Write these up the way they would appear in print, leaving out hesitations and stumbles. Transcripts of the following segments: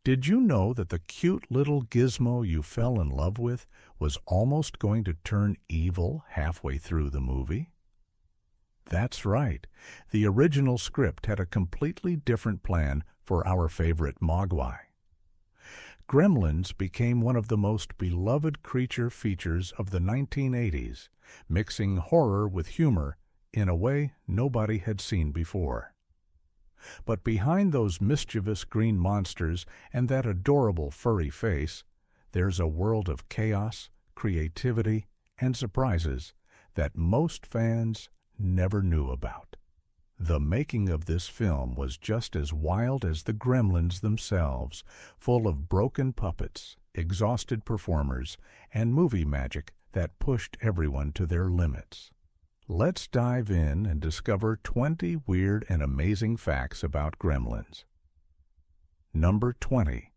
Did you know that the cute little Gizmo you fell in love with was almost going to turn evil halfway through the movie? That's right. The original script had a completely different plan for our favorite Mogwai. Gremlins became one of the most beloved creature features of the 1980s, mixing horror with humor in a way nobody had seen before. But behind those mischievous green monsters and that adorable furry face, there's a world of chaos, creativity, and surprises that most fans never knew about. The making of this film was just as wild as the Gremlins themselves, full of broken puppets, exhausted performers, and movie magic that pushed everyone to their limits. Let's dive in and discover 20 weird and amazing facts about Gremlins. Number 20.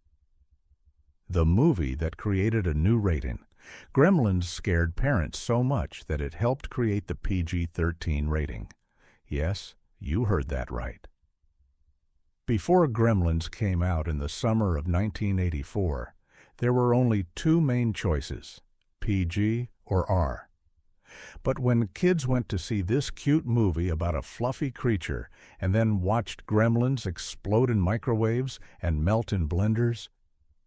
The movie that created a new rating. Gremlins scared parents so much that it helped create the PG-13 rating. Yes, you heard that right. Before Gremlins came out in the summer of 1984, there were only two main choices, PG or R. But when kids went to see this cute movie about a fluffy creature and then watched Gremlins explode in microwaves and melt in blenders,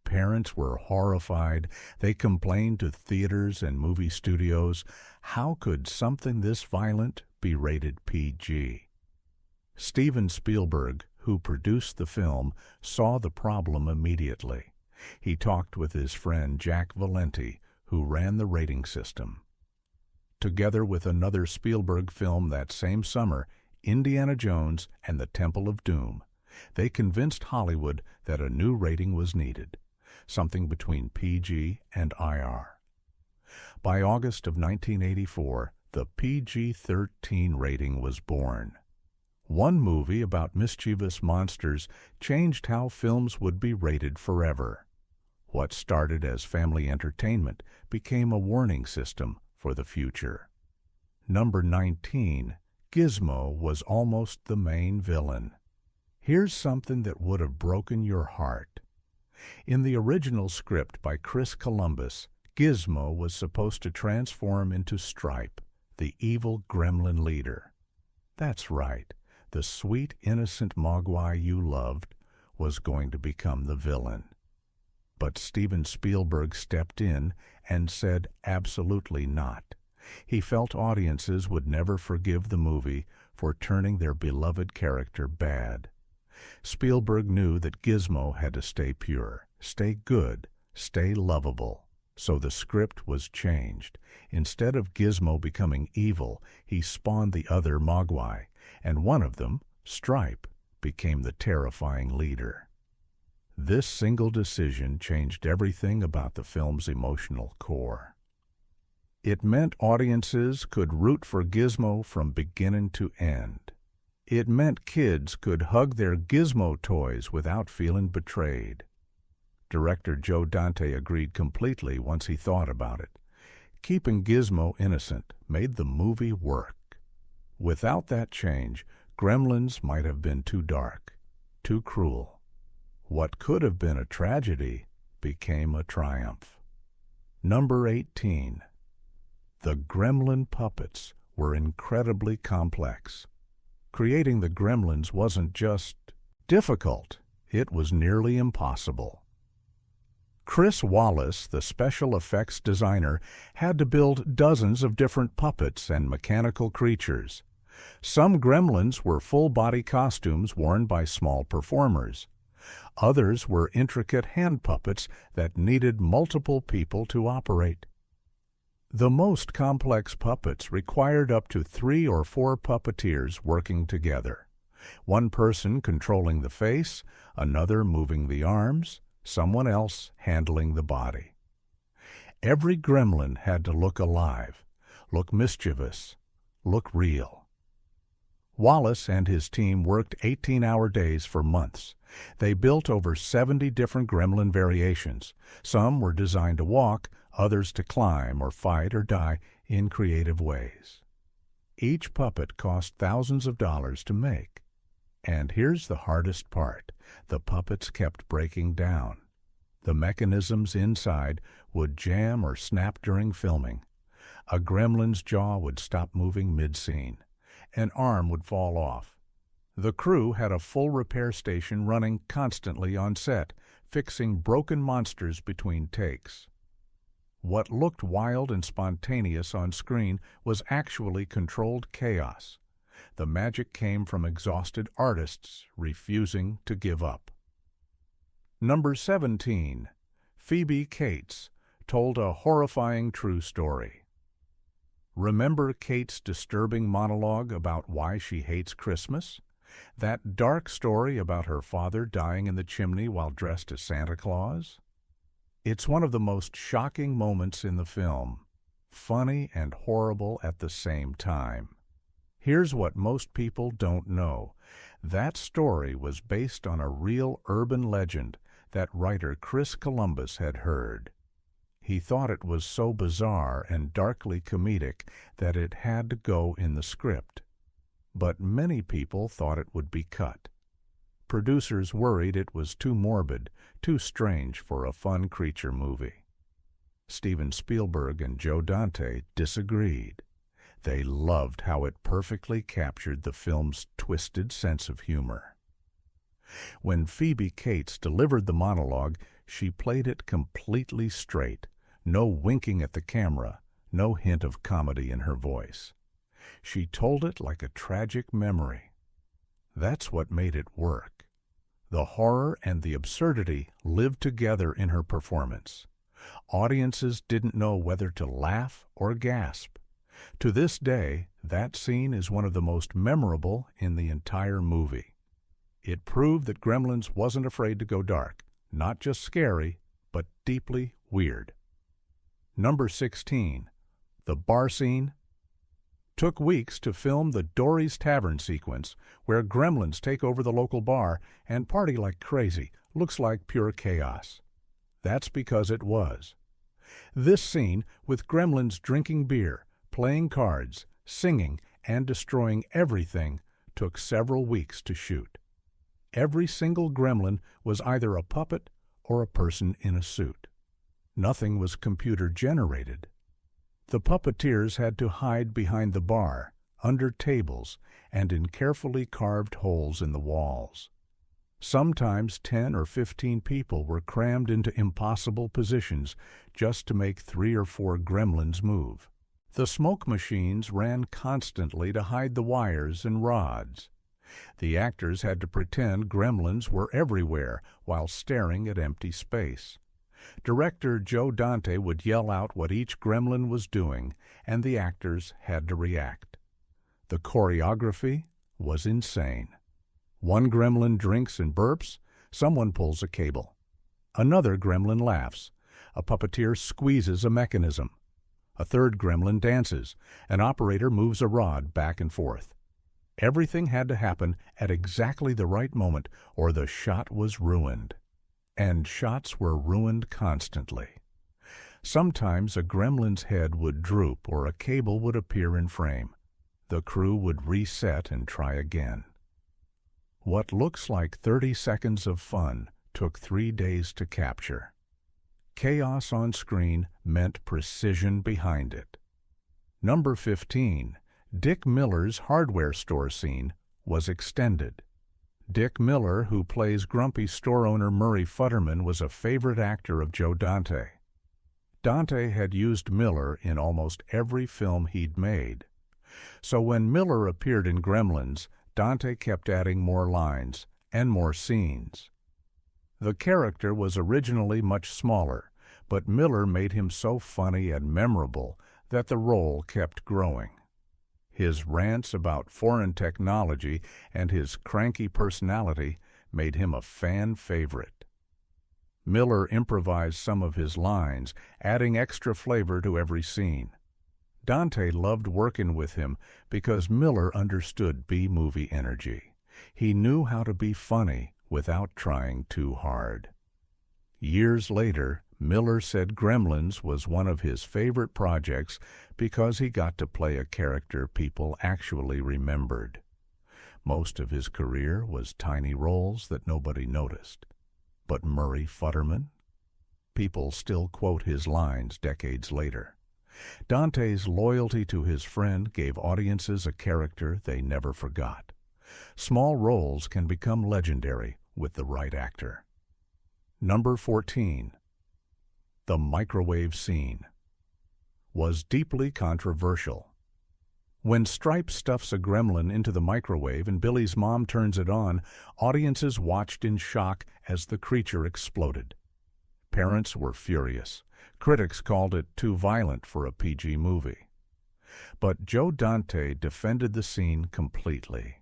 parents were horrified. They complained to theaters and movie studios, how could something this violent be rated PG? Steven Spielberg, who produced the film, saw the problem immediately. He talked with his friend Jack Valenti, who ran the rating system. Together with another Spielberg film that same summer, Indiana Jones and the Temple of Doom, they convinced Hollywood that a new rating was needed, something between PG and IR. By August of 1984, the PG-13 rating was born. One movie about mischievous monsters changed how films would be rated forever. What started as family entertainment became a warning system for the future. Number 19. Gizmo was almost the main villain. Here's something that would have broken your heart. In the original script by Chris Columbus, Gizmo was supposed to transform into Stripe, the evil gremlin leader. That's right, the sweet, innocent Mogwai you loved was going to become the villain. But Steven Spielberg stepped in and said absolutely not. He felt audiences would never forgive the movie for turning their beloved character bad. Spielberg knew that Gizmo had to stay pure, stay good, stay lovable. So the script was changed. Instead of Gizmo becoming evil, he spawned the other Mogwai, and one of them, Stripe, became the terrifying leader. This single decision changed everything about the film's emotional core. It meant audiences could root for Gizmo from beginning to end. It meant kids could hug their Gizmo toys without feeling betrayed. Director Joe Dante agreed completely once he thought about it. Keeping Gizmo innocent made the movie work. Without that change, Gremlins might have been too dark, too cruel. What could have been a tragedy became a triumph. Number 18. The Gremlin puppets were incredibly complex. Creating the Gremlins wasn't just difficult, it was nearly impossible. Chris Wallace, the special effects designer, had to build dozens of different puppets and mechanical creatures. Some Gremlins were full-body costumes worn by small performers. Others were intricate hand puppets that needed multiple people to operate. The most complex puppets required up to 3 or 4 puppeteers working together. One person controlling the face, another moving the arms, someone else handling the body. Every gremlin had to look alive, look mischievous, look real. Wallace and his team worked 18-hour days for months. They built over 70 different gremlin variations. Some were designed to walk, others to climb or fight or die in creative ways. Each puppet cost thousands of dollars to make. And here's the hardest part. The puppets kept breaking down. The mechanisms inside would jam or snap during filming. A gremlin's jaw would stop moving mid-scene. An arm would fall off. The crew had a full repair station running constantly on set, fixing broken monsters between takes. What looked wild and spontaneous on screen was actually controlled chaos. The magic came from exhausted artists refusing to give up. Number 17. Phoebe Cates told a horrifying true story. Remember Kate's disturbing monologue about why she hates Christmas? That dark story about her father dying in the chimney while dressed as Santa Claus? It's one of the most shocking moments in the film, funny and horrible at the same time. Here's what most people don't know. That story was based on a real urban legend that writer Chris Columbus had heard. He thought it was so bizarre and darkly comedic that it had to go in the script. But many people thought it would be cut. Producers worried it was too morbid, too strange for a fun creature movie. Steven Spielberg and Joe Dante disagreed. They loved how it perfectly captured the film's twisted sense of humor. When Phoebe Cates delivered the monologue, she played it completely straight, no winking at the camera, no hint of comedy in her voice. She told it like a tragic memory. That's what made it work. The horror and the absurdity lived together in her performance. Audiences didn't know whether to laugh or gasp. To this day, that scene is one of the most memorable in the entire movie. It proved that Gremlins wasn't afraid to go dark, not just scary, but deeply weird. Number 16. The bar scene. Took weeks to film the Dory's Tavern sequence, where gremlins take over the local bar and party like crazy. Looks like pure chaos. That's because it was. This scene, with gremlins drinking beer, playing cards, singing, and destroying everything, took several weeks to shoot. Every single gremlin was either a puppet or a person in a suit. Nothing was computer-generated. The puppeteers had to hide behind the bar, under tables, and in carefully carved holes in the walls. Sometimes 10 or 15 people were crammed into impossible positions just to make 3 or 4 gremlins move. The smoke machines ran constantly to hide the wires and rods. The actors had to pretend gremlins were everywhere while staring at empty space. Director Joe Dante would yell out what each gremlin was doing, and the actors had to react. The choreography was insane. One gremlin drinks and burps, someone pulls a cable. Another gremlin laughs. A puppeteer squeezes a mechanism. A third gremlin dances. An operator moves a rod back and forth. Everything had to happen at exactly the right moment, or the shot was ruined. And shots were ruined constantly. Sometimes a gremlin's head would droop or a cable would appear in frame. The crew would reset and try again. What looks like 30 seconds of fun took 3 days to capture. Chaos on screen meant precision behind it. Number 15. Dick Miller's hardware store scene was extended. Dick Miller, who plays grumpy store owner Murray Futterman, was a favorite actor of Joe Dante. Dante had used Miller in almost every film he'd made. So when Miller appeared in Gremlins, Dante kept adding more lines and more scenes. The character was originally much smaller, but Miller made him so funny and memorable that the role kept growing. His rants about foreign technology and his cranky personality made him a fan favorite. Miller improvised some of his lines, adding extra flavor to every scene. Dante loved working with him because Miller understood B-movie energy. He knew how to be funny without trying too hard. Years later, Miller said Gremlins was one of his favorite projects because he got to play a character people actually remembered. Most of his career was tiny roles that nobody noticed. But Murray Futterman? People still quote his lines decades later. Dante's loyalty to his friend gave audiences a character they never forgot. Small roles can become legendary with the right actor. Number 14. The microwave scene was deeply controversial. When Stripe stuffs a gremlin into the microwave and Billy's mom turns it on, audiences watched in shock as the creature exploded. Parents were furious. Critics called it too violent for a PG movie. But Joe Dante defended the scene completely.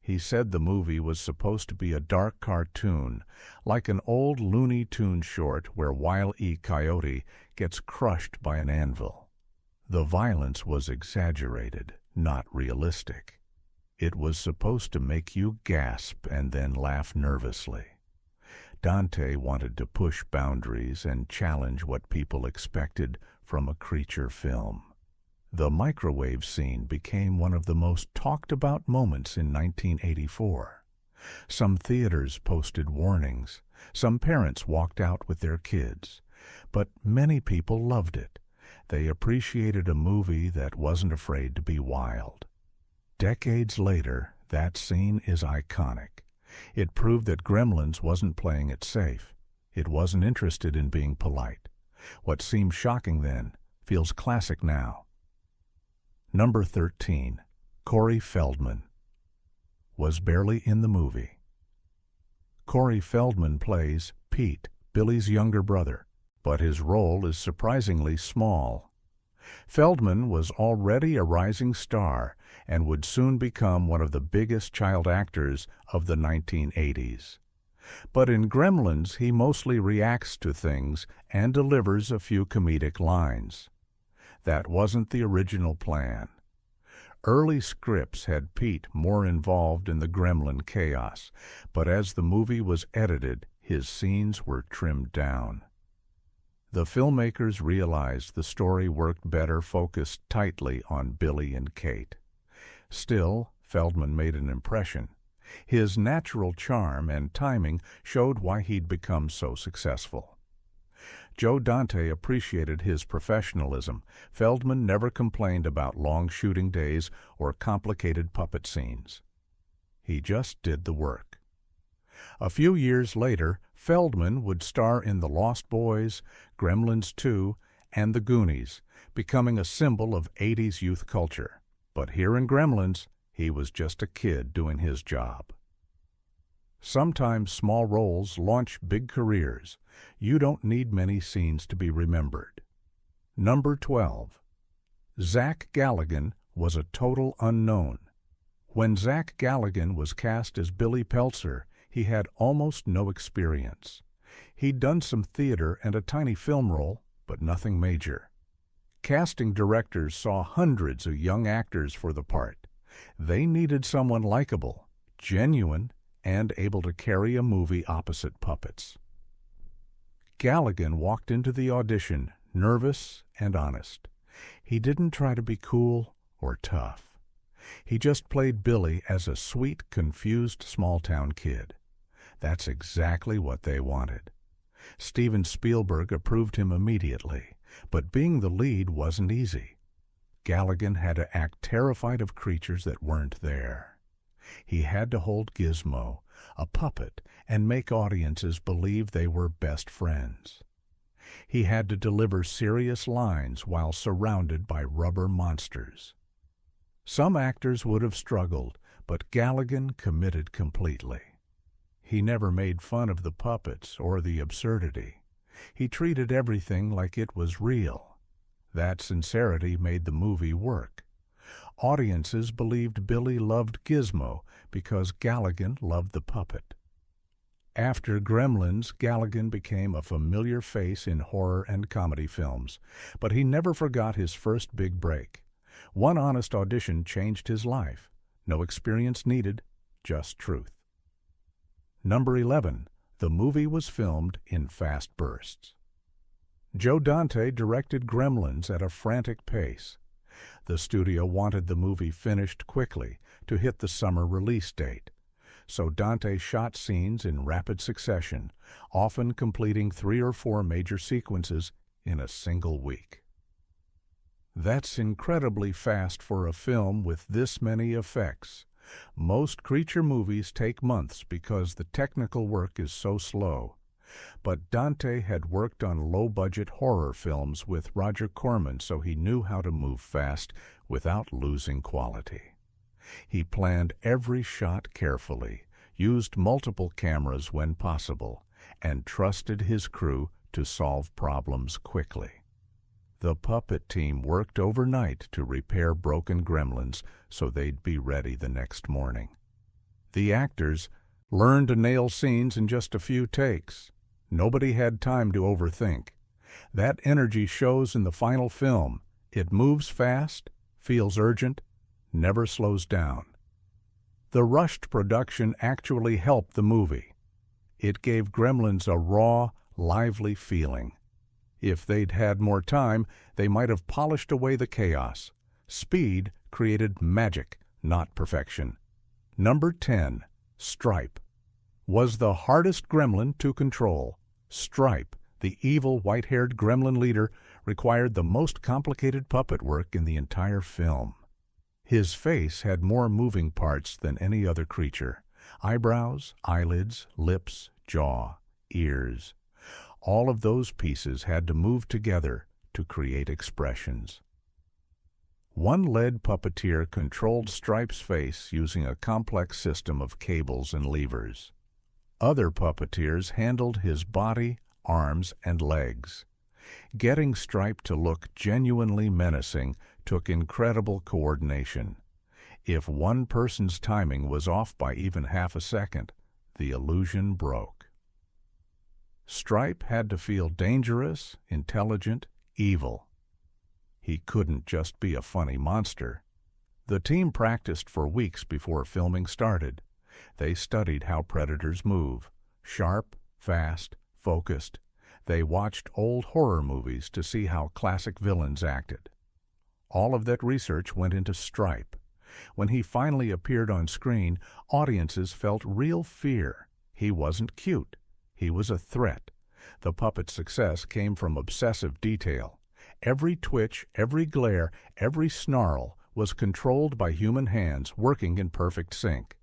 He said the movie was supposed to be a dark cartoon, like an old Looney Tunes short where Wile E. Coyote gets crushed by an anvil. The violence was exaggerated, not realistic. It was supposed to make you gasp and then laugh nervously. Dante wanted to push boundaries and challenge what people expected from a creature film. The microwave scene became one of the most talked-about moments in 1984. Some theaters posted warnings. Some parents walked out with their kids. But many people loved it. They appreciated a movie that wasn't afraid to be wild. Decades later, that scene is iconic. It proved that Gremlins wasn't playing it safe. It wasn't interested in being polite. What seemed shocking then feels classic now. Number 13. Corey Feldman was barely in the movie. Corey Feldman plays Pete, Billy's younger brother, but his role is surprisingly small. Feldman was already a rising star and would soon become one of the biggest child actors of the 1980s. But in Gremlins, he mostly reacts to things and delivers a few comedic lines. That wasn't the original plan. Early scripts had Pete more involved in the gremlin chaos, but as the movie was edited, his scenes were trimmed down. The filmmakers realized the story worked better focused tightly on Billy and Kate. Still, Feldman made an impression. His natural charm and timing showed why he'd become so successful. Joe Dante appreciated his professionalism. Feldman never complained about long shooting days or complicated puppet scenes. He just did the work. A few years later, Feldman would star in The Lost Boys, Gremlins 2, and The Goonies, becoming a symbol of 80s youth culture. But here in Gremlins, he was just a kid doing his job. Sometimes small roles launch big careers. You don't need many scenes to be remembered. Number 12. Zack Galligan was a total unknown. When Zack Galligan was cast as Billy Peltzer, he had almost no experience. He'd done some theater and a tiny film role, but nothing major. Casting directors saw hundreds of young actors for the part. They needed someone likable, genuine, and able to carry a movie opposite puppets. Galligan walked into the audition nervous and honest. He didn't try to be cool or tough. He just played Billy as a sweet, confused small-town kid. That's exactly what they wanted. Steven Spielberg approved him immediately, but being the lead wasn't easy. Galligan had to act terrified of creatures that weren't there. He had to hold Gizmo, a puppet, and make audiences believe they were best friends. He had to deliver serious lines while surrounded by rubber monsters. Some actors would have struggled, but Galligan committed completely. He never made fun of the puppets or the absurdity. He treated everything like it was real. That sincerity made the movie work. Audiences believed Billy loved Gizmo because Galligan loved the puppet. After Gremlins, Galligan became a familiar face in horror and comedy films, but he never forgot his first big break. One honest audition changed his life. No experience needed, just truth. Number 11. The movie was filmed in fast bursts. Joe Dante directed Gremlins at a frantic pace. The studio wanted the movie finished quickly to hit the summer release date, so Dante shot scenes in rapid succession, often completing 3 or 4 major sequences in a single week. That's incredibly fast for a film with this many effects. Most creature movies take months because the technical work is so slow. But Dante had worked on low-budget horror films with Roger Corman, so he knew how to move fast without losing quality. He planned every shot carefully, used multiple cameras when possible, and trusted his crew to solve problems quickly. The puppet team worked overnight to repair broken gremlins so they'd be ready the next morning. The actors learned to nail scenes in just a few takes. Nobody had time to overthink. That energy shows in the final film. It moves fast, feels urgent, never slows down. The rushed production actually helped the movie. It gave Gremlins a raw, lively feeling. If they'd had more time, they might have polished away the chaos. Speed created magic, not perfection. Number 10, Stripe, was the hardest gremlin to control. Stripe, the evil white-haired gremlin leader, required the most complicated puppet work in the entire film. His face had more moving parts than any other creature. Eyebrows, eyelids, lips, jaw, ears. All of those pieces had to move together to create expressions. One lead puppeteer controlled Stripe's face using a complex system of cables and levers. Other puppeteers handled his body, arms, and legs. Getting Stripe to look genuinely menacing took incredible coordination. If one person's timing was off by even half a second, the illusion broke. Stripe had to feel dangerous, intelligent, evil. He couldn't just be a funny monster. The team practiced for weeks before filming started. They studied how predators move, sharp, fast, focused. They watched old horror movies to see how classic villains acted. All of that research went into Stripe. When he finally appeared on screen, audiences felt real fear. He wasn't cute. He was a threat. The puppet's success came from obsessive detail. Every twitch, every glare, every snarl was controlled by human hands working in perfect sync.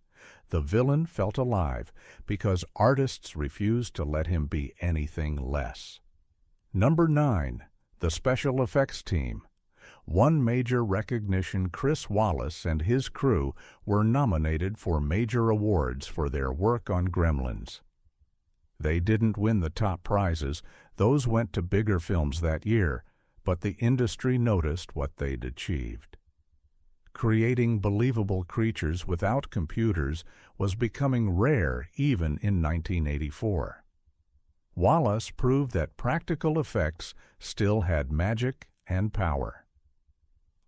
The villain felt alive because artists refused to let him be anything less. Number 9, the special effects team. One major recognition: Chris Wallace and his crew were nominated for major awards for their work on Gremlins. They didn't win the top prizes. Those went to bigger films that year, but the industry noticed what they'd achieved. Creating believable creatures without computers was becoming rare even in 1984. Wallace proved that practical effects still had magic and power.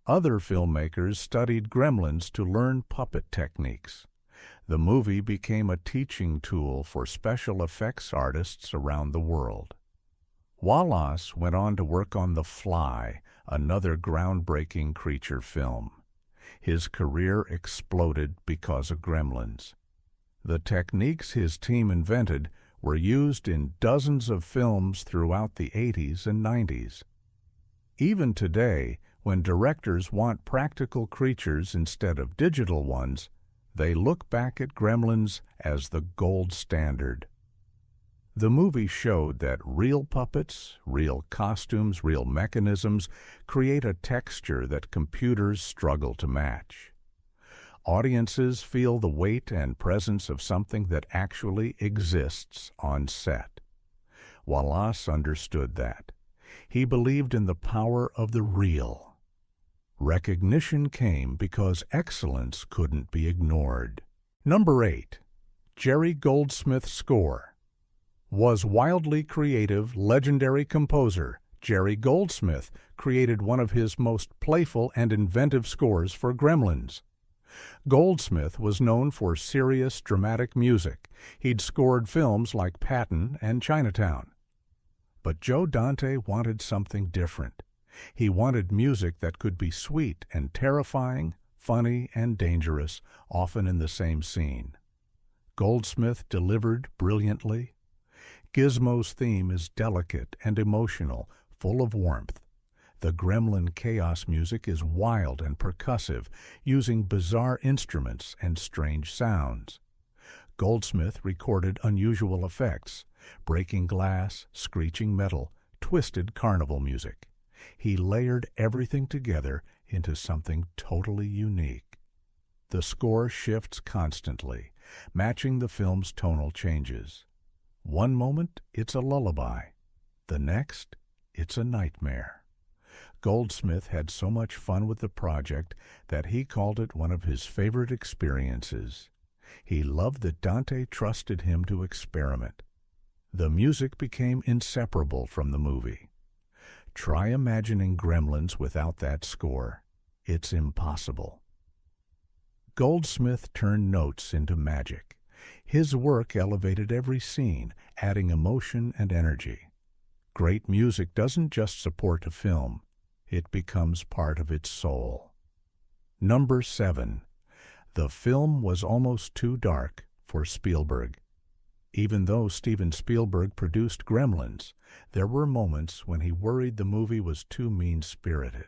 Other filmmakers studied Gremlins to learn puppet techniques. The movie became a teaching tool for special effects artists around the world. Wallace went on to work on The Fly, another groundbreaking creature film. His career exploded because of Gremlins. The techniques his team invented were used in dozens of films throughout the 80s and 90s. Even today, when directors want practical creatures instead of digital ones, they look back at Gremlins as the gold standard. The movie showed that real puppets, real costumes, real mechanisms create a texture that computers struggle to match. Audiences feel the weight and presence of something that actually exists on set. Wallace understood that. He believed in the power of the real. Recognition came because excellence couldn't be ignored. Number 8, Jerry Goldsmith's score. Was wildly creative, legendary composer Jerry Goldsmith created one of his most playful and inventive scores for Gremlins. Goldsmith was known for serious, dramatic music. He'd scored films like Patton and Chinatown. But Joe Dante wanted something different. He wanted music that could be sweet and terrifying, funny and dangerous, often in the same scene. Goldsmith delivered brilliantly. Gizmo's theme is delicate and emotional, full of warmth. The Gremlin chaos music is wild and percussive, using bizarre instruments and strange sounds. Goldsmith recorded unusual effects, breaking glass, screeching metal, twisted carnival music. He layered everything together into something totally unique. The score shifts constantly, matching the film's tonal changes. One moment, it's a lullaby. The next, it's a nightmare. Goldsmith had so much fun with the project that he called it one of his favorite experiences. He loved that Dante trusted him to experiment. The music became inseparable from the movie. Try imagining Gremlins without that score. It's impossible. Goldsmith turned notes into magic. His work elevated every scene, adding emotion and energy. Great music doesn't just support a film. It becomes part of its soul. Number 7. The film was almost too dark for Spielberg. Even though Steven Spielberg produced Gremlins, there were moments when he worried the movie was too mean-spirited.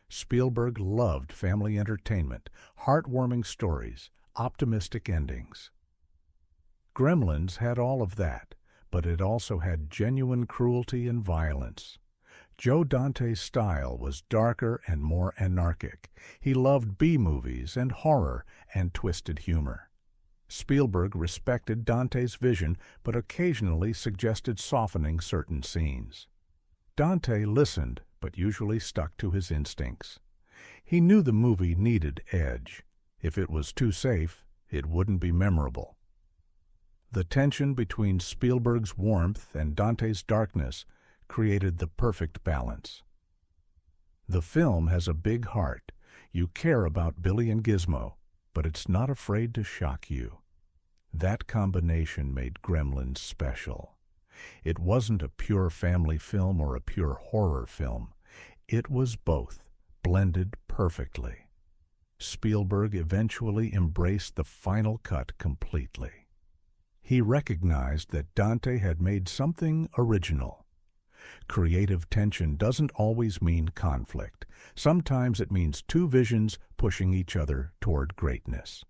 Spielberg loved family entertainment, heartwarming stories, optimistic endings. Gremlins had all of that, but it also had genuine cruelty and violence. Joe Dante's style was darker and more anarchic. He loved B-movies and horror and twisted humor. Spielberg respected Dante's vision, but occasionally suggested softening certain scenes. Dante listened, but usually stuck to his instincts. He knew the movie needed edge. If it was too safe, it wouldn't be memorable. The tension between Spielberg's warmth and Dante's darkness created the perfect balance. The film has a big heart. You care about Billy and Gizmo, but it's not afraid to shock you. That combination made Gremlins special. It wasn't a pure family film or a pure horror film. It was both, blended perfectly. Spielberg eventually embraced the final cut completely. He recognized that Dante had made something original. Creative tension doesn't always mean conflict. Sometimes it means two visions pushing each other toward greatness.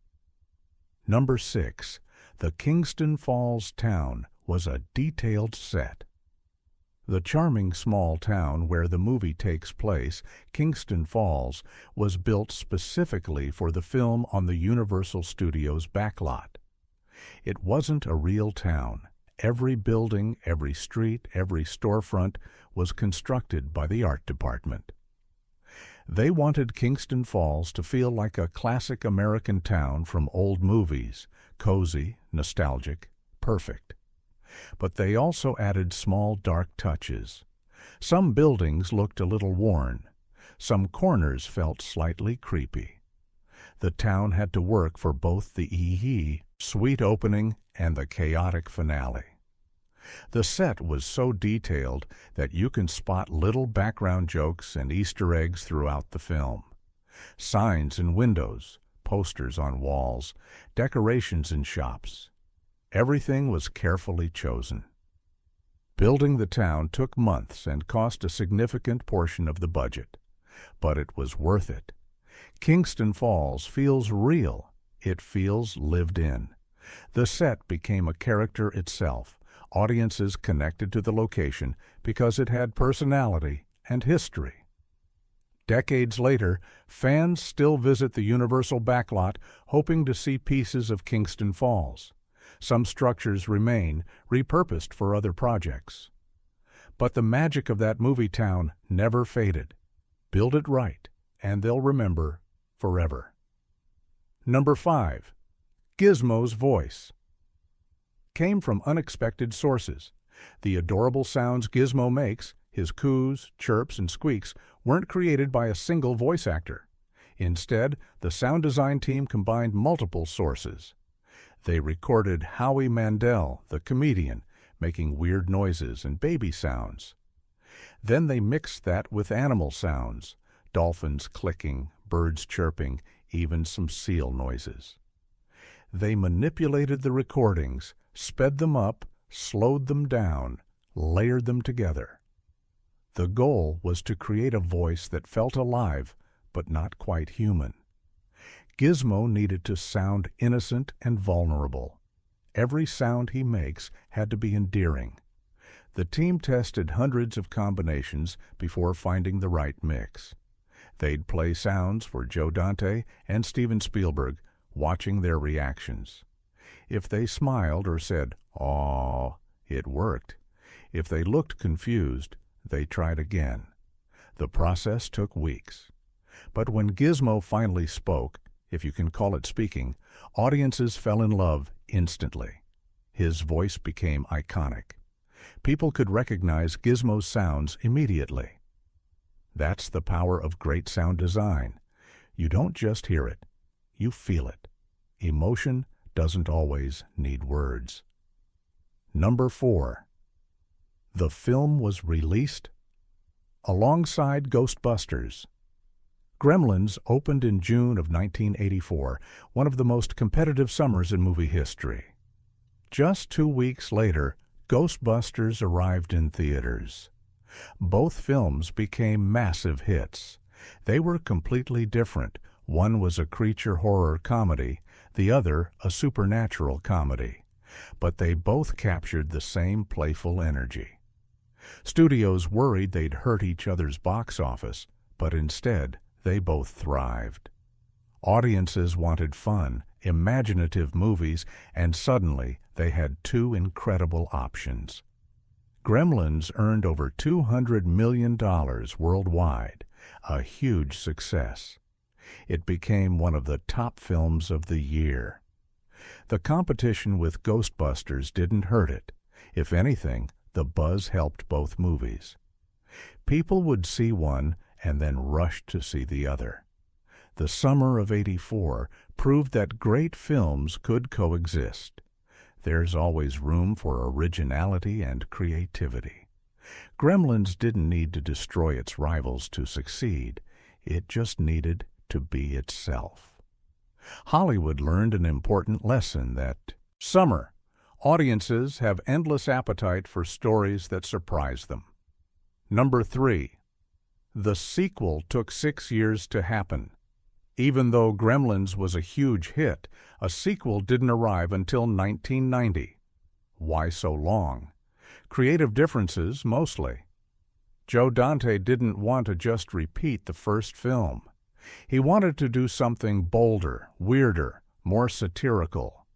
Number 6. The Kingston Falls town was a detailed set. The charming small town where the movie takes place, Kingston Falls, was built specifically for the film on the Universal Studios backlot. It wasn't a real town. Every building, every street, every storefront was constructed by the art department. They wanted Kingston Falls to feel like a classic American town from old movies, cozy, nostalgic, perfect. But they also added small dark touches. Some buildings looked a little worn. Some corners felt slightly creepy. The town had to work for both the sweet opening and the chaotic finale. The set was so detailed that you can spot little background jokes and Easter eggs throughout the film. Signs in windows, posters on walls, decorations in shops. Everything was carefully chosen. Building the town took months and cost a significant portion of the budget, but it was worth it. Kingston Falls feels real. It feels lived in. The set became a character itself. Audiences connected to the location because it had personality and history. Decades later, fans still visit the Universal backlot hoping to see pieces of Kingston Falls. Some structures remain, repurposed for other projects. But the magic of that movie town never faded. Build it right, and they'll remember forever. Number 5. Gizmo's voice came from unexpected sources. The adorable sounds Gizmo makes, his coos, chirps, and squeaks, weren't created by a single voice actor. Instead, the sound design team combined multiple sources. They recorded Howie Mandel, the comedian, making weird noises and baby sounds. Then they mixed that with animal sounds, dolphins clicking, birds chirping, even some seal noises. They manipulated the recordings, sped them up, slowed them down, layered them together. The goal was to create a voice that felt alive, but not quite human. Gizmo needed to sound innocent and vulnerable. Every sound he makes had to be endearing. The team tested hundreds of combinations before finding the right mix. They'd play sounds for Joe Dante and Steven Spielberg, watching their reactions. If they smiled or said, "Aw," it worked. If they looked confused, they tried again. The process took weeks. But when Gizmo finally spoke, if you can call it speaking, audiences fell in love instantly. His voice became iconic. People could recognize Gizmo's sounds immediately. That's the power of great sound design. You don't just hear it, you feel it. Emotion doesn't always need words. Number 4. The film was released alongside Ghostbusters. Gremlins opened in June of 1984, one of the most competitive summers in movie history. Just 2 weeks later, Ghostbusters arrived in theaters. Both films became massive hits. They were completely different. One was a creature horror comedy, the other a supernatural comedy. But they both captured the same playful energy. Studios worried they'd hurt each other's box office, but instead they both thrived. Audiences wanted fun, imaginative movies, and suddenly they had two incredible options. Gremlins earned over $200 million worldwide, a huge success. It became one of the top films of the year. The competition with Ghostbusters didn't hurt it. If anything, the buzz helped both movies. People would see one and then rush to see the other. The summer of '84 proved that great films could coexist. There's always room for originality and creativity. Gremlins didn't need to destroy its rivals to succeed. It just needed to be itself. Hollywood learned an important lesson that summer, audiences have endless appetite for stories that surprise them. Number 3. The sequel took 6 years to happen. Even though Gremlins was a huge hit, a sequel didn't arrive until 1990. Why so long? Creative differences, mostly. Joe Dante didn't want to just repeat the first film. He wanted to do something bolder, weirder, more satirical.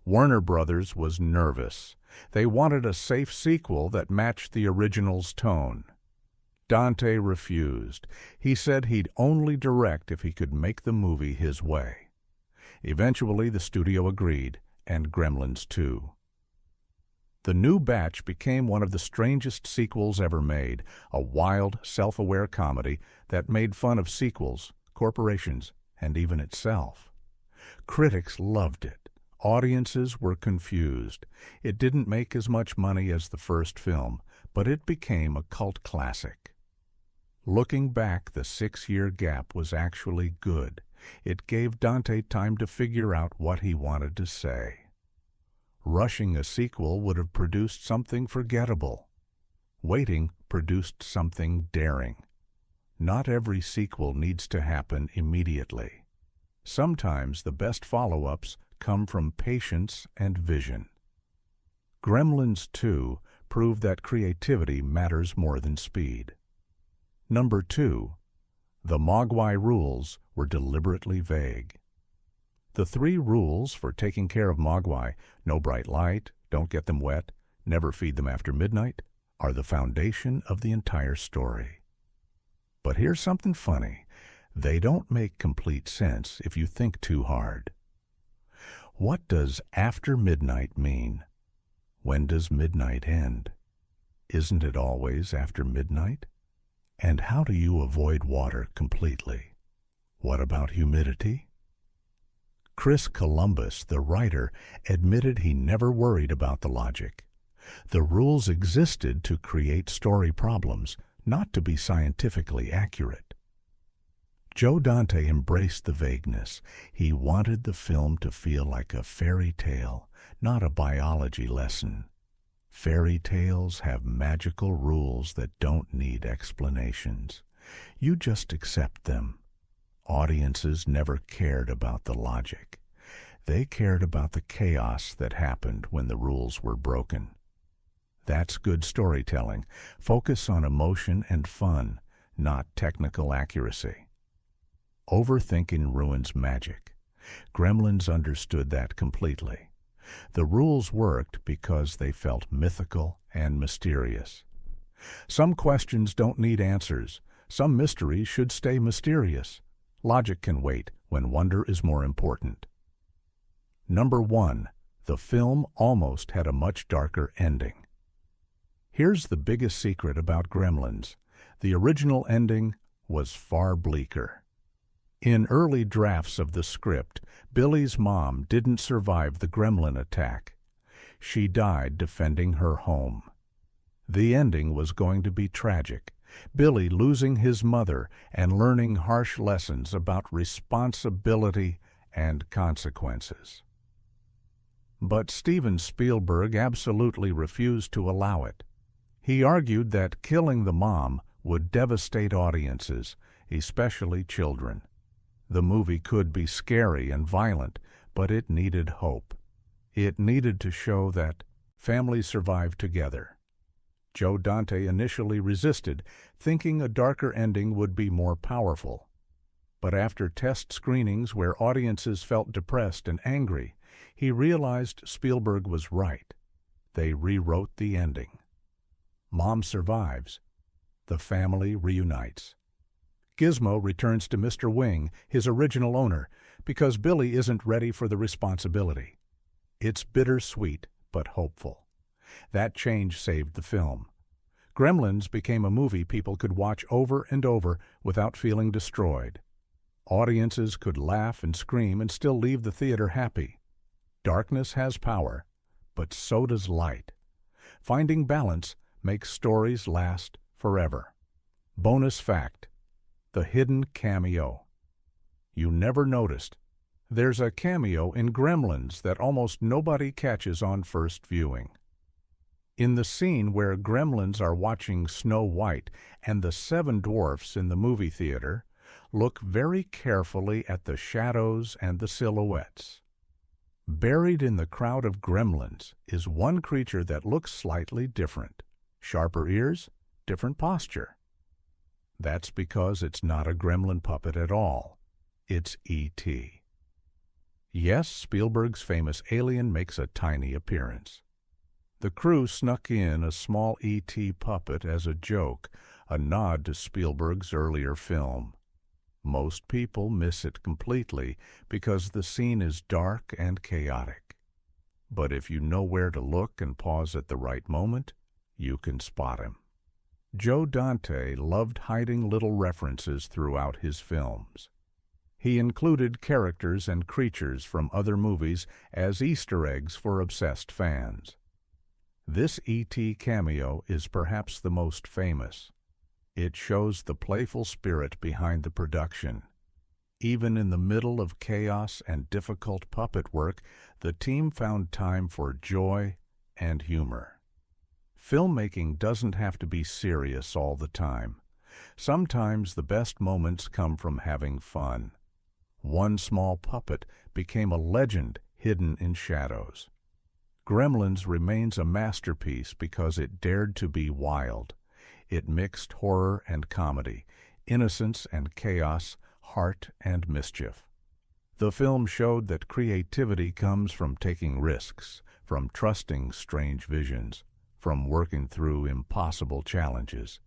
Warner Brothers was nervous. They wanted a safe sequel that matched the original's tone. Dante refused. He said he'd only direct if he could make the movie his way. Eventually, the studio agreed, and Gremlins 2. The new batch became one of the strangest sequels ever made, a wild, self-aware comedy that made fun of sequels, corporations, and even itself. Critics loved it. Audiences were confused. It didn't make as much money as the first film, but it became a cult classic. Looking back, the 6-year gap was actually good. It gave Dante time to figure out what he wanted to say. Rushing a sequel would have produced something forgettable. Waiting produced something daring. Not every sequel needs to happen immediately. Sometimes the best follow-ups come from patience and vision. Gremlins 2 proved that creativity matters more than speed. Number 2. The Mogwai rules were deliberately vague. The 3 rules for taking care of Mogwai, no bright light, don't get them wet, never feed them after midnight, are the foundation of the entire story. But here's something funny. They don't make complete sense if you think too hard. What does after midnight mean? When does midnight end? Isn't it always after midnight? And how do you avoid water completely? What about humidity? Chris Columbus, the writer, admitted he never worried about the logic. The rules existed to create story problems, not to be scientifically accurate. Joe Dante embraced the vagueness. He wanted the film to feel like a fairy tale, not a biology lesson. Fairy tales have magical rules that don't need explanations. You just accept them. Audiences never cared about the logic. They cared about the chaos that happened when the rules were broken. That's good storytelling. Focus on emotion and fun, not technical accuracy. Overthinking ruins magic. Gremlins understood that completely. The rules worked because they felt mythical and mysterious. Some questions don't need answers. Some mysteries should stay mysterious. Logic can wait when wonder is more important. Number 1. The film almost had a much darker ending. Here's the biggest secret about Gremlins. The original ending was far bleaker. In early drafts of the script, Billy's mom didn't survive the gremlin attack. She died defending her home. The ending was going to be tragic. Billy losing his mother and learning harsh lessons about responsibility and consequences. But Steven Spielberg absolutely refused to allow it. He argued that killing the mom would devastate audiences, especially children. The movie could be scary and violent, but it needed hope. It needed to show that families survive together. Joe Dante initially resisted, thinking a darker ending would be more powerful. But after test screenings where audiences felt depressed and angry, he realized Spielberg was right. They rewrote the ending. Mom survives. The family reunites. Gizmo returns to Mr. Wing, his original owner, because Billy isn't ready for the responsibility. It's bittersweet, but hopeful. That change saved the film. Gremlins became a movie people could watch over and over without feeling destroyed. Audiences could laugh and scream and still leave the theater happy. Darkness has power, but so does light. Finding balance makes stories last forever. Bonus fact: the hidden cameo. You never noticed. There's a cameo in Gremlins that almost nobody catches on first viewing. In the scene where Gremlins are watching Snow White and the 7 dwarfs in the movie theater, look very carefully at the shadows and the silhouettes. Buried in the crowd of gremlins is one creature that looks slightly different. Sharper ears, different posture. That's because it's not a gremlin puppet at all. It's E.T. Yes, Spielberg's famous alien makes a tiny appearance. The crew snuck in a small E.T. puppet as a joke, a nod to Spielberg's earlier film. Most people miss it completely because the scene is dark and chaotic. But if you know where to look and pause at the right moment, you can spot him. Joe Dante loved hiding little references throughout his films. He included characters and creatures from other movies as Easter eggs for obsessed fans. This E.T. cameo is perhaps the most famous. It shows the playful spirit behind the production. Even in the middle of chaos and difficult puppet work, the team found time for joy and humor. Filmmaking doesn't have to be serious all the time. Sometimes the best moments come from having fun. One small puppet became a legend hidden in shadows. Gremlins remains a masterpiece because it dared to be wild. It mixed horror and comedy, innocence and chaos, heart and mischief. The film showed that creativity comes from taking risks, from trusting strange visions, from working through impossible challenges.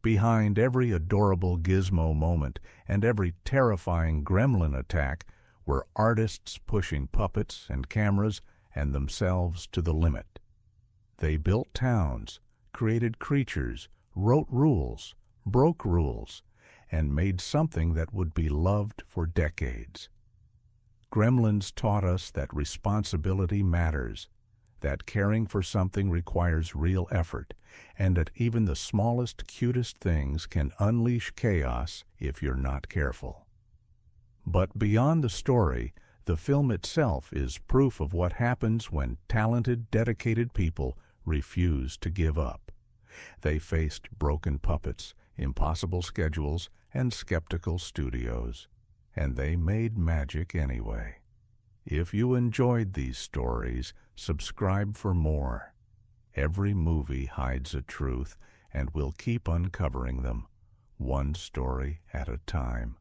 Behind every adorable Gizmo moment and every terrifying gremlin attack were artists pushing puppets and cameras and themselves to the limit. They built towns, created creatures, wrote rules, broke rules, and made something that would be loved for decades. Gremlins taught us that responsibility matters, that caring for something requires real effort, and that even the smallest, cutest things can unleash chaos if you're not careful. But beyond the story, the film itself is proof of what happens when talented, dedicated people refuse to give up. They faced broken puppets, impossible schedules, and skeptical studios, and they made magic anyway. If you enjoyed these stories, subscribe for more. Every movie hides a truth, and we'll keep uncovering them, one story at a time.